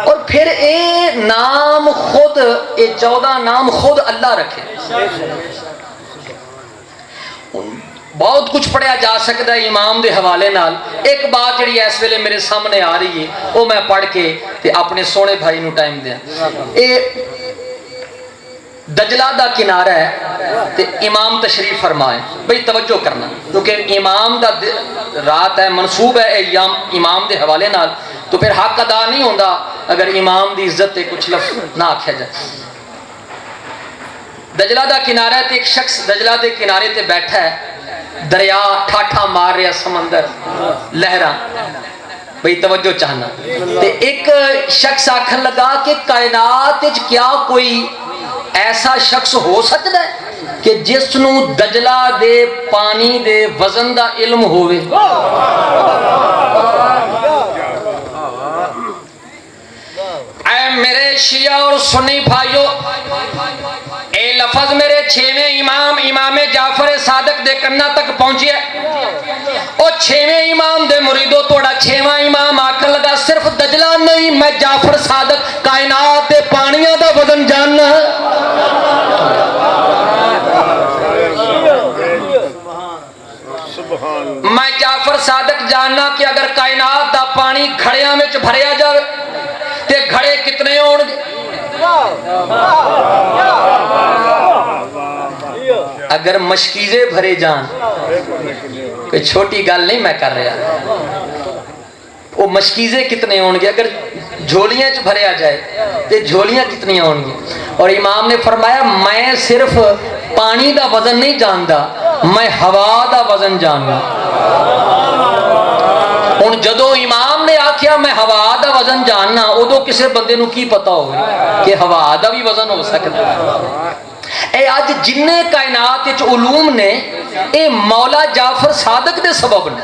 اور پھر اے نام خود اے 14 نام خود اللہ رکھے. بہت کچھ پڑھیا جا سکتا ہے امام دے حوالے نال. ایک بات جڑی اس ویلے میرے سامنے آ رہی ہے وہ میں پڑھ کے تے اپنے سونے بھائی نو ٹائم دیا. اے دجلہ دا کنارہ ہے تے امام تشریف فرمائے. بھئی توجہ کرنا کیونکہ امام دا رات ہے منصوب ہے ایام امام دے حوالے نال تو پھر حق ادا نہیں ہوندا اگر امام دی عزت تے کچھ لفظ نہ آکھیا جائے. دجلہ دا کنارہ ہے تے ایک شخص دجلہ دے کنارے تے بیٹھا ہے. دریا ٹھاٹھا مار رہا سمندر لہراں. بھئی توجہ چاہنا. تے ایک شخص آکھن لگا کہ کائنات وچ کیا کوئی ایسا شخص ہو سکتا ہے کہ جس نو دجلہ دے پانی دے وزن دا علم ہوئے. اے میرے شیعہ اور سنی بھائیو، اے لفظ میرے 6ویں امام امام جعفر صادق دے کنہ تک پہنچیا. او 6ویں امام دے مریدو توڑا 6واں امام آکھن لگا صرف دجلہ نہیں میں جعفر صادق کائنات دے پانیاں دا وزن جاننا. میں جعفر صادق جاننا کہ اگر کائنات دا پانی گھڑیاں میں بھریا جائے تے گھڑے کتنے ہون گے. اگر مشکیزے بھرے جان کوئی چھوٹی گل نہیں میں کر رہا وہ مشکیزے کتنے ہون گے. اگر جھولیاں چ بھریا جائے تے جھولیاں کتنی ہون گی. اور امام نے فرمایا میں صرف پانی دا وزن نہیں جاندا میں ہوا دا وزن جاندا. ہن جدو امام نے آکھیا میں ہوا دا وزن جاننا ادو کسے بندے نو کی پتا ہوگی کہ ہوا دا بھی وزن ہو سکتا ہے. اے آج جننے کائنات وچ علوم نے اے مولا جعفر صادق دے سبب نے.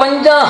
5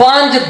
5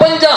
5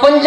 5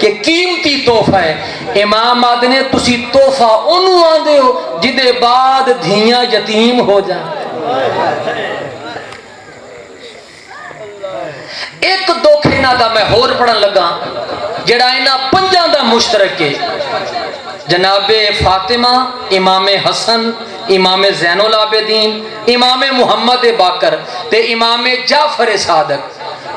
کہ قیمتی تحفہ ہے. امام آدھے نے تسی تحفہ انہوں آدھے ہو جدے بعد دھیاں یتیم ہو جائیں. ایک دکھ انہاں دا میں ہور پڑھن لگا جڑا انہاں پنجاں دا مشترک ہے. جناب فاطمہ، امام حسن، امام زین العابدین، امام محمد باقر تے امام جعفر صادق.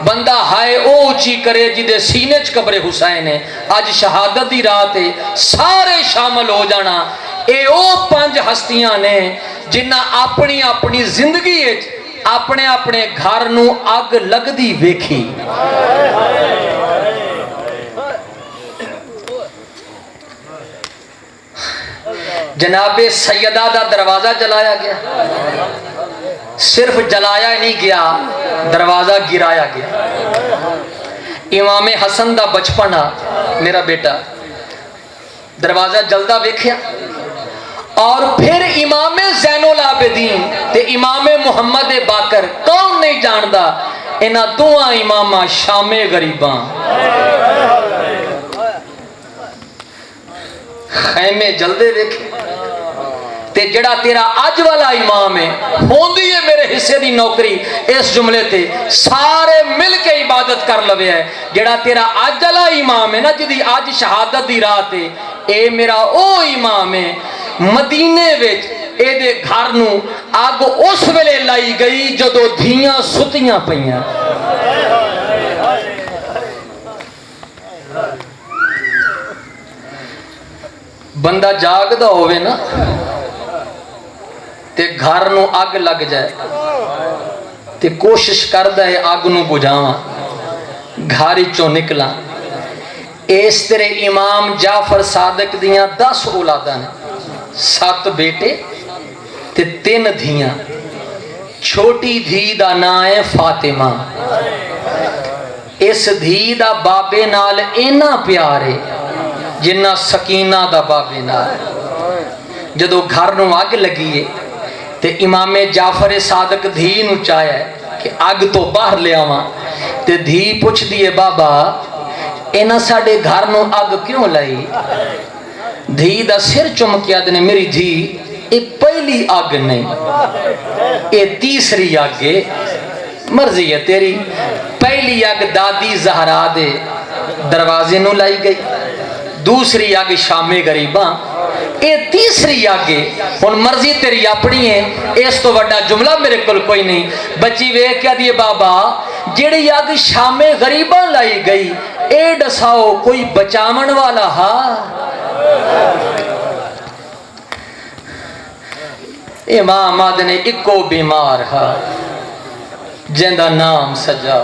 بندہ ہائے او اچھی کرے جدے سینے چ قبر حسین ہے. اج شہادت دی رات ہے، سارے شامل ہو جانا. اے او 5 ہستیاں نے جنہاں اپنی اپنی زندگی اپنے اپنے گھر نو اگ لگدی ویکھی. جناب سیدہ دا دروازہ جلایا گیا، صرف جلایا نہیں گیا، دروازہ گرایا گیا. امام حسن دا بچپنا میرا بیٹا دروازہ جلدا ویکھیا. اور پھر امام زین العابدین تے امام محمد باقر کون نہیں جاندا انہاں دوہاں اماماں شام غریباں خیمے جلدے ویکھے. تے جڑا تیرا اج والا امام ہے ہوندی ہے میرے حصے دی نوکری اس جملے تے سارے مل کے عبادت کر لوے ہے. جڑا تیرا اج والا امام ہے نا جدی اج شہادت دی رات ہے اے میرا او امام ہے. مدینے وچ اے دے گھر نو اگ اس ویلے لائی گئی جدو دھیاں ستیاں پئیاں. بندہ جاگدا ہوئے نا تے گھر نو اگ لگ جائے تے کوشش کردا ہے اگ نو بجھاواں، گھر چوں نکلاں. اس طرح امام جعفر صادق دیاں 10 اولاداں نے، 7 بیٹے تے 3 دھیاں. چھوٹی دھی دا نام ہے فاطمہ. اس دھی دا بابے نال اینا پیار ہے جنہ سکینہ دا بابے نال. جدو گھر نو اگ لگی ہے تے امام جعفر صادق دھی نو چاہیا ہے کہ اگ تو باہر لے آواں. تے دھی پوچھ دیے بابا اینا ساڑے گھر نو اگ کیوں لائی؟ دھی دا سر چمکیا دنے میری دھی اے پہلی اگ نہیں، اے تیسری اگ ہے، مرضی ہے تیری. پہلی اگ دادی زہرا دے دروازے نو لائی گئی، دوسری اگ شام غریباں، اے تیسری اگ ہے. ہن مرضی تیری اپنی ہے، اس تو بڑا جملہ میرے کول کوئی نہیں. بچی ویکھ کیا دیے بابا جیڑی اگ شام غریباں لائی گئی اے دساؤ کوئی بچاون والا ہا؟ امام آدھے نے اکو بیمار ہا جندہ نام سجا.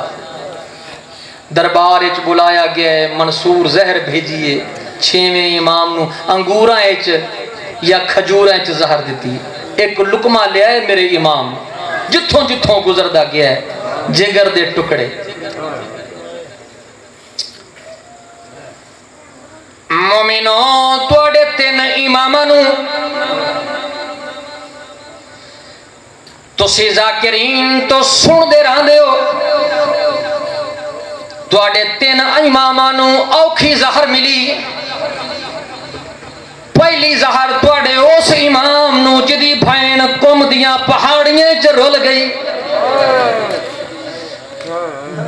دربار اچ بلایا گیا ہے، منصور زہر بھیجیے. 6ویں امام نو انگوراں اچ یا کھجوراں اچ زہر دیتی. ایک لقمہ لے آئے میرے امام، جتھوں جتھوں گزردا گیا ہے جگر دے ٹکڑے. مومنوں توڑے 3 اماماں نو تسی ذاکرین تو سن دے رہندے ہو. توڑے 3 اماماں نو اوکھی زہر ملی. پہلی زہر توڑے اس امام نو جدی بھین کم دیاں پہاڑیاں چ رول گئی.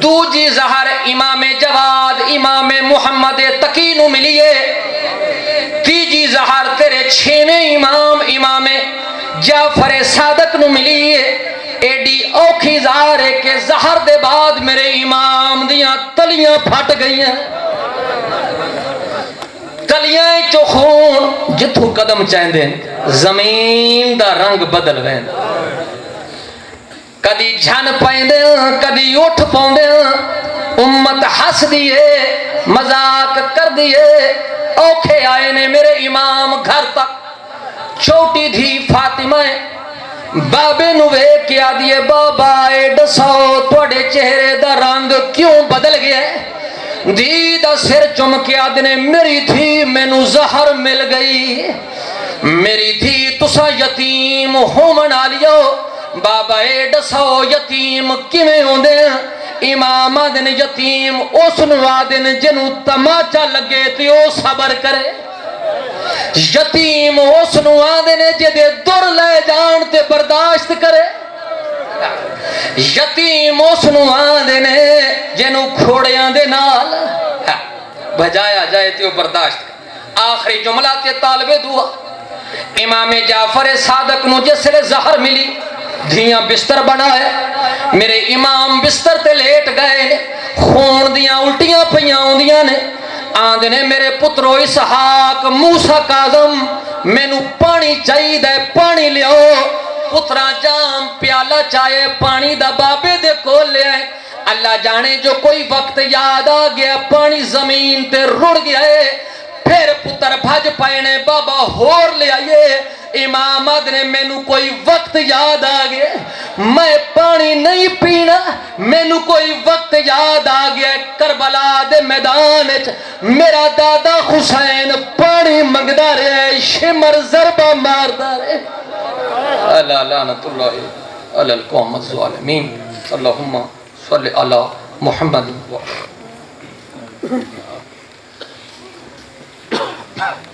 دوجی زہر امام جواد امام محمد تقی نو ملی ہے. تیجی زہر تیرے 6ویں امام امام جعفر صادق نو ملی ہے. ایڈی اوکھی زہر ہے کہ زہر دے بعد میرے امام دیاں تلیاں پھٹ گئی ہیں. تلیاں چو خون جتھو قدم چاہندے زمین دا رنگ بدل وین. کدی جھن پائندے کدی اٹھ پاؤندے. امت ہس دیے مذاق کر دیے. اوکھے آئے نے میرے امام گھر تک. چھوٹی دھی فاطمہ بابے نو ویکھ کے آدیے بابا اے دساؤ توڑے چہرے دا رنگ کیوں بدل گیا ہے؟ دھی دا سر چمکے آدنے میری دھی مینو زہر مل گئی. میری دھی تسا یتیم ہومن آلیو. بابا اے دساؤ یتیم کیویں ہوندے ہیں؟ امام آدن یتیم اس نو آدن جنو تماچا لگے تے او صبر کرے یتیم اس نو آدن جدے در لے جان تے برداشت کرے یتیم اس نو آدن جنو کھوڑیاں دے نال بجایا جائے تے او برداشت کرے آخری جملہ تے طالب دعا امام جعفر صادق نو جسے زہر ملی دھیاں بستر بنائے میرے امام بستر تے لیٹ گئے خون دیاں الٹیاں پیاں ہوندیاں نے آندے نے میرے پترو اسحاق موسیٰ کاظم میں نو پانی چاہی دے پانی لیاؤ پترا جام پیالہ چاہے پانی دا بابے دے کو لے آئے اللہ جانے جو کوئی وقت یاد آ گیا پانی زمین تے رڑ گیا ہے پھر پتر بھج پائنے بابا ہور لے آئیے امام نے مینو کوئی وقت یاد آ گیا میں پانی نہیں پینا مینو کوئی وقت یاد آ گیا کربلا دے میدان میرا دادا حسین پانی منگدا رہے شمر ضربہ ماردا رہے اللہ لعنت اللہ علی القوم الظالمین اللہم صلی علی محمد